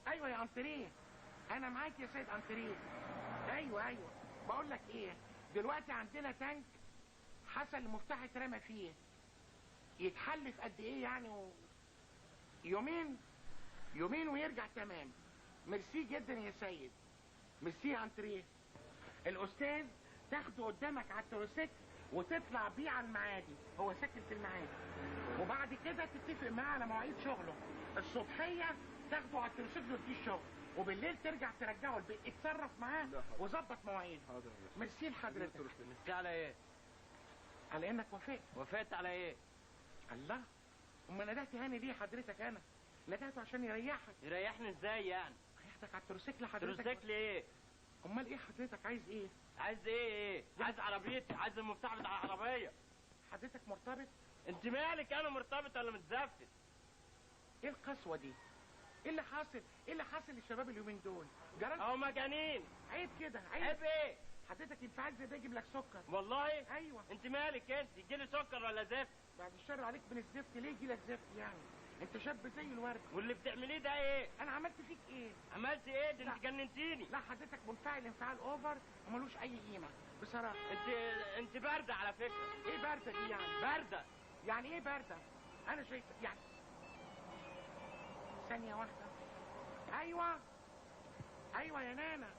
ايوه يا انتريه، انا معاك يا سيد انتريه. ايوه بقول لك ايه، دلوقتي عندنا تانك حصل المفتاح اترمى فيه، يتحل في قد ايه يعني يومين ويرجع تمام. ميرسي جدا يا سيد، ميرسي يا انتريه. الاستاذ تاخده قدامك على التروسيكل وتطلع بيه على المعادي، هو ساكن في المعادي، وبعد كده تتفق معاه على مواعيد شغله. الصبحيه تاخده على التروسيكل وتجي الشغل، وبالليل ترجع ترجعه البيت. اتصرف معاه وظبط مواعيده. ميرسي لحضرتك. ميرسي على ايه؟ على انك وافقت على ايه؟ الله، امال ندهت هاني ليه حضرتك؟ انا ندهته عشان يريحك. يريحني ازاي يعني؟ ريحتك على التروسيكل حضرتك. تروسيكل ايه؟ امال ايه حضرتك عايز ايه؟ عايز ايه؟ عايز عربيتي، عايز المفتاح بتاع العربيه. حضرتك مرتبط؟ انت مالك، انا مرتبط ولا متزفت؟ ايه القسوه دي؟ ايه اللي حاصل للشباب اليومين دول؟ اهو مجانين. عيب كده، عيب ايه؟ حضرتك ينفع زي ده يجيب لك سكر. والله؟ ايوه. انت مالك انت، يجيلي سكر ولا زفت؟ بعد الشر عليك من الزفت، ليه يجي لك زفت يعني؟ انت شاب زي الورد. واللي بتعمليه ده ايه؟ انا عملت فيك ايه؟ عملت ايه؟ ده انت جننتيني. لا حضرتك منفعل انفعال اوفر وملوش اي قيمه بصراحه. انت بارده على فكره. ايه بارده دي يعني؟ بارده يعني ايه بارده؟ انا شايف يعني ثانيه واحده. ايوه يا نانا،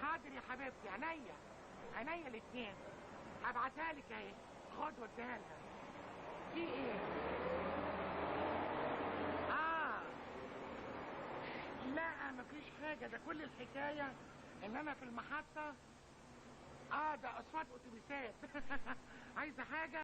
حاضر يا حبيبتي، عينيا الاتنين، هبعتها لك اهي، خد وديها لها. في ايه؟ لا مفيش حاجه، ده كل الحكايه ان انا في المحطه. ده اصوات اتوبيسات. عايزه حاجه؟